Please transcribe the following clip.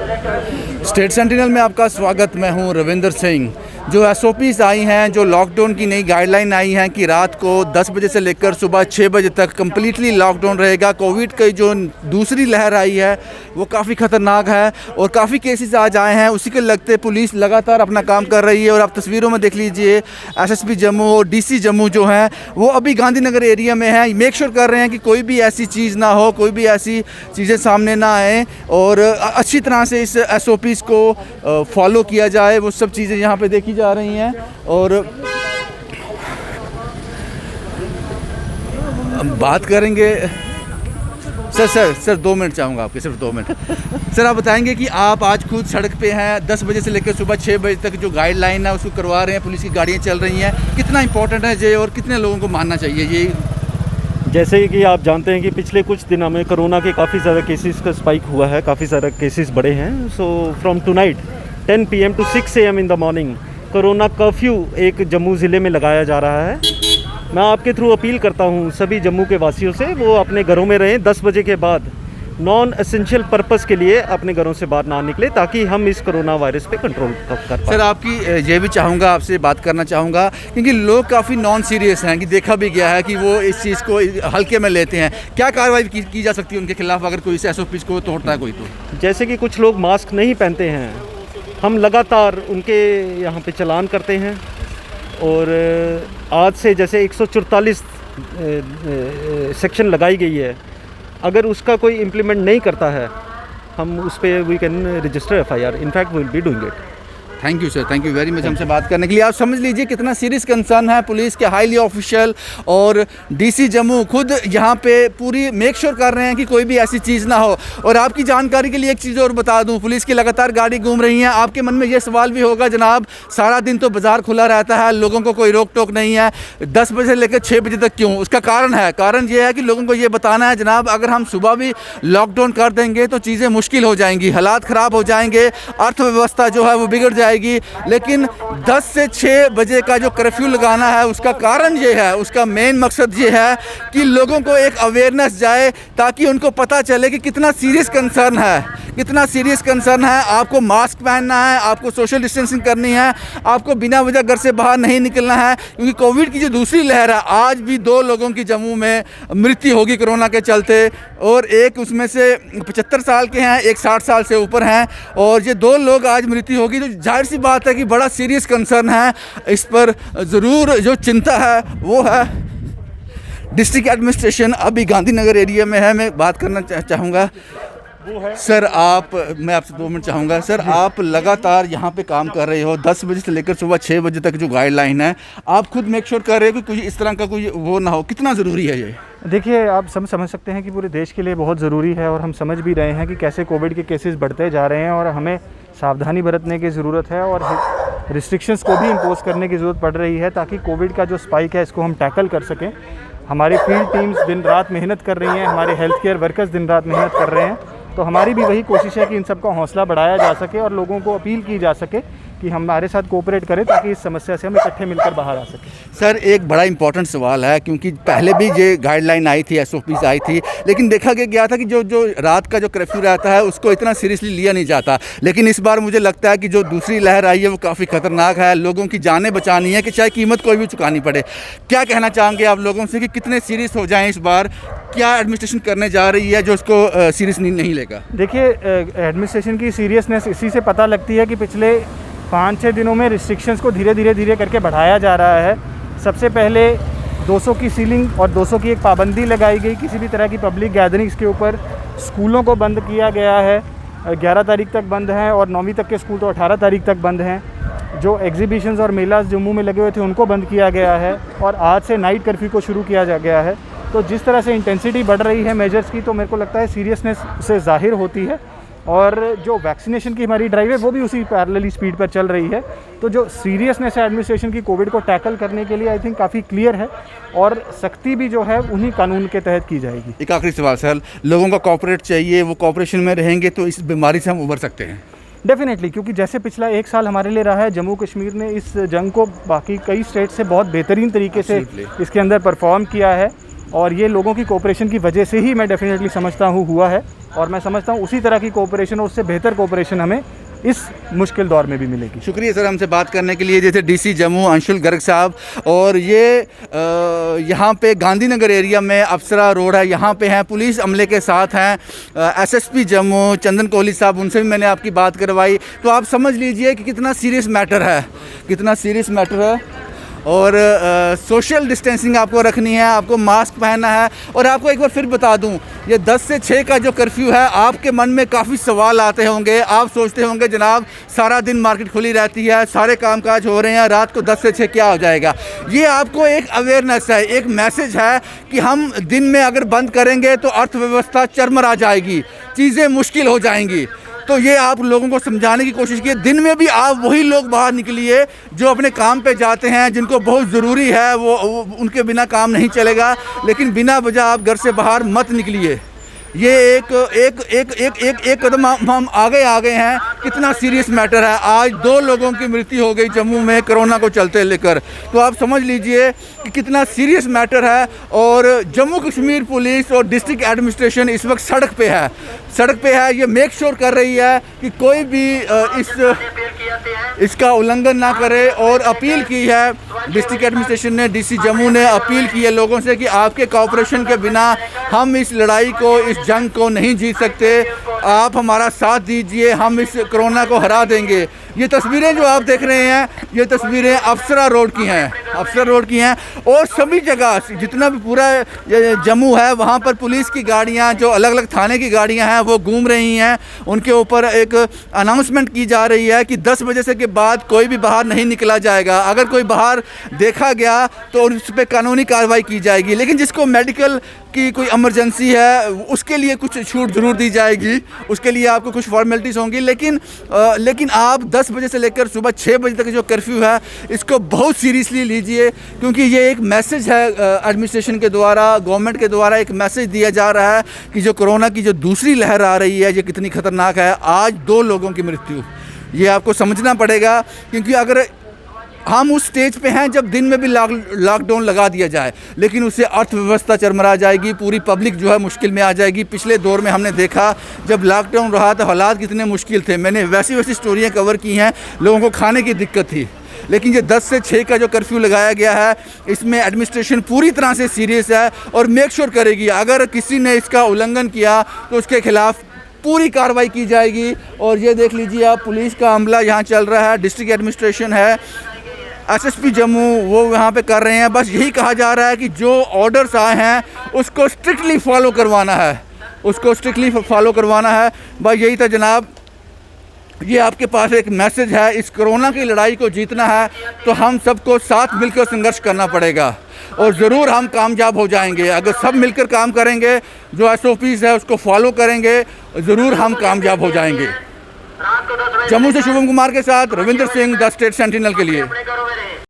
State sentinel में आपका स्वागत। मैं हूं रविंदर सिंह। जो एसओपीज़ आई हैं, जो लॉकडाउन की नई गाइडलाइन आई हैं कि रात को 10 बजे से लेकर सुबह 6 बजे तक कम्प्लीटली लॉकडाउन रहेगा। कोविड की जो दूसरी लहर आई है वो काफ़ी ख़तरनाक है और काफ़ी केसेस आज आए हैं। उसी के लगते पुलिस लगातार अपना काम कर रही है और आप तस्वीरों में देख लीजिए एसएसपी जम्मू और डीसी जम्मू जो हैं वो अभी गांधीनगर एरिया में हैं। मेक श्योर कर रहे हैं कि कोई भी ऐसी चीज़ ना हो, कोई भी ऐसी चीज़ें सामने ना आए और अच्छी तरह से इस एसओपीज़ को फॉलो किया जाए। वो सब चीज़ें यहाँ पे देखी जा रही हैं और बात करेंगे। सर 2 मिनट चाहूँगा आपके, सिर्फ 2 मिनट। सर आप बताएंगे कि आप आज खुद सड़क पे हैं, 10 बजे से लेकर सुबह 6 बजे तक जो गाइडलाइन है उसको करवा रहे हैं, पुलिस की गाड़ियाँ चल रही हैं। कितना इंपॉर्टेंट है ये और कितने लोगों को मानना चाहिए ये? जैसे कि आप जानते हैं कि पिछले कुछ दिनों में कोरोना के काफ़ी ज़्यादा केसेस का स्पाइक हुआ है, काफ़ी ज़्यादा केसेस बढ़े हैं। So from tonight 10 PM to 6 AM in the morning corona curfew एक जम्मू ज़िले में लगाया जा रहा है। मैं आपके थ्रू अपील करता हूं सभी जम्मू के वासियों से वो अपने घरों में रहें। 10 बजे के बाद नॉन एसेंशियल पर्पस के लिए अपने घरों से बाहर ना निकले ताकि हम इस कोरोना वायरस पे कंट्रोल कर पाएँ। सर आपकी ये भी चाहूँगा, आपसे बात करना चाहूँगा क्योंकि लोग काफ़ी नॉन सीरियस हैं कि देखा भी गया है कि वो इस चीज़ को हल्के में लेते हैं। क्या कार्रवाई की जा सकती है उनके खिलाफ अगर कोई इस एसओपी को तोड़ता है कोई? तो जैसे कि कुछ लोग मास्क नहीं पहनते हैं, हम लगातार उनके यहाँ पे चालान करते हैं और आज से जैसे 144 सेक्शन लगाई गई है, अगर उसका कोई इम्प्लीमेंट नहीं करता है हम उस पर we can register FIR। In fact we will be doing it. Thank you sir, thank you very much हमसे बात करने के लिए। आप समझ लीजिए कितना सीरियस कंसर्न है पुलिस के हाईली ऑफिशियल और डीसी जम्मू खुद यहाँ पे पूरी मेक श्योर कर रहे हैं कि कोई भी ऐसी चीज़ ना हो। और आपकी जानकारी के लिए एक चीज़ और बता दूँ, पुलिस की लगातार गाड़ी घूम रही हैं। आपके मन में ये सवाल भी होगा जनाब सारा दिन तो बाज़ार खुला रहता है, लोगों को कोई रोक टोक नहीं है, 10 बजे से लेकर 6 बजे तक क्यों? उसका कारण ये है कि लोगों को ये बताना है जनाब अगर हम सुबह भी लॉकडाउन कर देंगे तो चीज़ें मुश्किल हो जाएंगी, हालात ख़राब हो जाएंगे, अर्थव्यवस्था जो है वो बिगड़ जाएगी। लेकिन 10 से 6 बजे का जो कर्फ्यू लगाना है उसका कारण ये है, उसका मेन मकसद ये है कि लोगों को एक अवेयरनेस जाए ताकि उनको पता चले कि कितना सीरियस कंसर्न है, कितना सीरियस कंसर्न है। आपको मास्क पहनना है, आपको सोशल डिस्टेंसिंग करनी है, आपको बिना वजह घर से बाहर नहीं निकलना है क्योंकि कोविड की जो दूसरी लहर है, आज भी 2 लोगों की जम्मू में मृत्यु होगी कोरोना के चलते और एक उसमें से 75 साल के हैं, एक 60 साल से ऊपर हैं और ये 2 लोग आज मृत्यु होगी। तो जाहिर सी बात है कि बड़ा सीरियस कंसर्न है। इस पर ज़रूर जो चिंता है वो है डिस्ट्रिक्ट एडमिनिस्ट्रेशन अभी गांधीनगर एरिया में है। मैं बात करना चाहूँगा सर मैं आपसे 2 मिनट चाहूँगा। सर आप लगातार यहाँ पे काम कर रहे हो, 10 बजे से लेकर सुबह 6 बजे तक जो गाइडलाइन है आप खुद मेक श्योर कर रहे हो कि कोई इस तरह का कोई वो ना हो। कितना ज़रूरी है ये? देखिए आप समझ सकते हैं कि पूरे देश के लिए बहुत ज़रूरी है और हम समझ भी रहे हैं कि कैसे कोविड के केसेस बढ़ते जा रहे हैं और हमें सावधानी बरतने की ज़रूरत है और रिस्ट्रिक्शंस को भी इम्पोज करने की ज़रूरत पड़ रही है ताकि कोविड का जो स्पाइक है इसको हम टैकल कर सकें। हमारी फील्ड टीम्स दिन रात मेहनत कर रही हैं, हमारे हेल्थ केयर वर्कर्स दिन रात मेहनत कर रहे हैं। तो हमारी भी वही कोशिश है कि इन सब का हौसला बढ़ाया जा सके और लोगों को अपील की जा सके कि हमारे साथ कोऑपरेट करें ताकि इस समस्या से हम इकट्ठे मिलकर बाहर आ सकें। सर एक बड़ा इंपॉर्टेंट सवाल है क्योंकि पहले भी ये गाइडलाइन आई थी, एसओपीज़ आई थी, लेकिन देखा गया था कि जो रात का जो कर्फ्यू रहता है उसको इतना सीरियसली लिया नहीं जाता। लेकिन इस बार मुझे लगता है कि जो दूसरी लहर आई है वो काफ़ी ख़तरनाक है, लोगों की जानें बचानी है कि चाहे कीमत कोई भी चुकानी पड़े। क्या कहना चाहेंगे आप लोगों से कि कितने सीरियस हो जाएँ इस बार? क्या एडमिनिस्ट्रेशन करने जा रही है जो इसको सीरियस नहीं लेगा? देखिए एडमिनिस्ट्रेशन की सीरियसनेस इसी से पता लगती है कि पिछले 5-6 दिनों में रिस्ट्रिक्शंस को धीरे करके बढ़ाया जा रहा है। सबसे पहले 200 की सीलिंग और 200 की एक पाबंदी लगाई गई किसी भी तरह की पब्लिक गैदरिंग्स के ऊपर। स्कूलों को बंद किया गया है, 11 तारीख तक बंद हैं और 9वीं तक के स्कूल तो 18 तारीख तक बंद हैं। जो एग्जीबिशंस और मेलास जम्मू में लगे हुए थे उनको बंद किया गया है और आज से नाइट कर्फ्यू को शुरू किया जा गया है। तो जिस तरह से इंटेंसिटी बढ़ रही है मेजर्स की, तो मेरे को लगता है सीरियसनेस से ज़ाहिर होती है और जो वैक्सीनेशन की हमारी ड्राइव है वो भी उसी पैरेलली स्पीड पर चल रही है। तो जो सीरियसनेस है एडमिनिस्ट्रेशन की कोविड को टैकल करने के लिए आई थिंक काफ़ी क्लियर है और सख्ती भी जो है उन्हीं कानून के तहत की जाएगी। एक आखिरी सवाल सर, लोगों का कॉपरेट चाहिए, वो कॉपरेशन में रहेंगे तो इस बीमारी से हम उभर सकते हैं? डेफिनेटली, क्योंकि जैसे पिछला 1 साल हमारे लिए रहा है, जम्मू कश्मीर ने इस जंग को बाकी कई स्टेट से बहुत बेहतरीन तरीके से इसके अंदर परफॉर्म किया है और ये लोगों की कोऑपरेशन की वजह से ही मैं डेफिनेटली समझता हूँ हुआ है, और मैं समझता हूँ उसी तरह की कोऑपरेशन और उससे बेहतर कोऑपरेशन हमें इस मुश्किल दौर में भी मिलेगी। शुक्रिया सर हमसे बात करने के लिए। जैसे डीसी जम्मू अंशुल गर्ग साहब, और ये यहाँ पे गांधीनगर एरिया में अप्सरा रोड है, यहाँ पे हैं, पुलिस अमले के साथ हैं, एसएसपी जम्मू चंदन कोहली साहब, उनसे भी मैंने आपकी बात करवाई। तो आप समझ लीजिए कि कितना सीरियस मैटर है, कितना सीरियस मैटर है। और सोशल डिस्टेंसिंग आपको रखनी है, आपको मास्क पहनना है। और आपको एक बार फिर बता दूं, ये 10 से 6 का जो कर्फ्यू है, आपके मन में काफ़ी सवाल आते होंगे। आप सोचते होंगे जनाब सारा दिन मार्केट खुली रहती है, सारे कामकाज हो रहे हैं, रात को 10 से 6 क्या हो जाएगा। ये आपको एक अवेयरनेस है, एक मैसेज है कि हम दिन में अगर बंद करेंगे तो अर्थव्यवस्था चरमरा जाएगी, चीज़ें मुश्किल हो जाएंगी। तो ये आप लोगों को समझाने की कोशिश की। दिन में भी आप वही लोग बाहर निकलिए जो अपने काम पे जाते हैं, जिनको बहुत ज़रूरी है, वो उनके बिना काम नहीं चलेगा। लेकिन बिना वजह आप घर से बाहर मत निकलिए। ये एक कदम हम आगे हैं। कितना सीरियस मैटर है। आज 2 लोगों की मृत्यु हो गई जम्मू में कोरोना को चलते लेकर। तो आप समझ लीजिए कि कितना सीरियस मैटर है। और जम्मू कश्मीर पुलिस और डिस्ट्रिक्ट एडमिनिस्ट्रेशन इस वक्त सड़क पे है। ये मेक श्योर कर रही है कि कोई भी इसका उल्लंघन ना करे। और अपील की है डिस्ट्रिक्ट एडमिनिस्ट्रेशन ने, डीसी जम्मू ने अपील की है लोगों से कि आपके कोऑपरेशन के बिना हम इस लड़ाई को, इस जंग को नहीं जीत सकते। आप हमारा साथ दीजिए, हम इस कोरोना को हरा देंगे। ये तस्वीरें जो आप देख रहे हैं, ये तस्वीरें अप्सरा रोड की हैं। और सभी जगह जितना भी पूरा जम्मू है, वहाँ पर पुलिस की गाड़ियाँ, जो अलग अलग थाने की गाड़ियाँ हैं, वो घूम रही हैं। उनके ऊपर एक अनाउंसमेंट की जा रही है कि 10 बजे से के बाद कोई भी बाहर नहीं निकला जाएगा। अगर कोई बाहर देखा गया तो उस पर कानूनी कार्रवाई की जाएगी। लेकिन जिसको मेडिकल की कोई इमरजेंसी है, उसके लिए कुछ छूट ज़रूर दी जाएगी, उसके लिए आपको कुछ फॉर्मेलिटीज़ होंगी। लेकिन आप 10 बजे से लेकर सुबह 6 बजे तक जो कर्फ्यू है, इसको बहुत सीरियसली लीजिए, क्योंकि ये एक मैसेज है एडमिनिस्ट्रेशन के द्वारा, गवर्नमेंट के द्वारा एक मैसेज दिया जा रहा है कि जो कोरोना की जो दूसरी लहर आ रही है, ये कितनी ख़तरनाक है। आज 2 लोगों की मृत्यु, ये आपको समझना पड़ेगा। क्योंकि अगर हम उस स्टेज पे हैं जब दिन में भी लॉकडाउन लगा दिया जाए, लेकिन उससे अर्थव्यवस्था चरमरा जाएगी, पूरी पब्लिक जो है मुश्किल में आ जाएगी। पिछले दौर में हमने देखा जब लॉकडाउन रहा तो हालात कितने मुश्किल थे। मैंने वैसी स्टोरियाँ कवर की हैं, लोगों को खाने की दिक्कत थी। लेकिन ये 10 से 6 का जो कर्फ्यू लगाया गया है, इसमें एडमिनिस्ट्रेशन पूरी तरह से सीरियस है और मेक श्योर करेगी अगर किसी ने इसका उल्लंघन किया तो उसके खिलाफ पूरी कार्रवाई की जाएगी। और ये देख लीजिए आप, पुलिस का अमला यहाँ चल रहा है, डिस्ट्रिक्ट एडमिनिस्ट्रेशन है, एसएसपी जम्मू वो यहाँ पे कर रहे हैं। बस यही कहा जा रहा है कि जो ऑर्डर्स आए हैं उसको स्ट्रिक्टली फॉलो करवाना है, बस यही था जनाब। ये आपके पास एक मैसेज है। इस कोरोना की लड़ाई को जीतना है तो हम सबको साथ मिलकर संघर्ष करना पड़ेगा, और ज़रूर हम कामयाब हो जाएंगे। अगर सब मिलकर काम करेंगे, जो SOPs है उसको फॉलो करेंगे, ज़रूर हम कामयाब हो जाएंगे। जम्मू से शुभम कुमार के साथ Ravindra Singh, the state sentinel के लिए।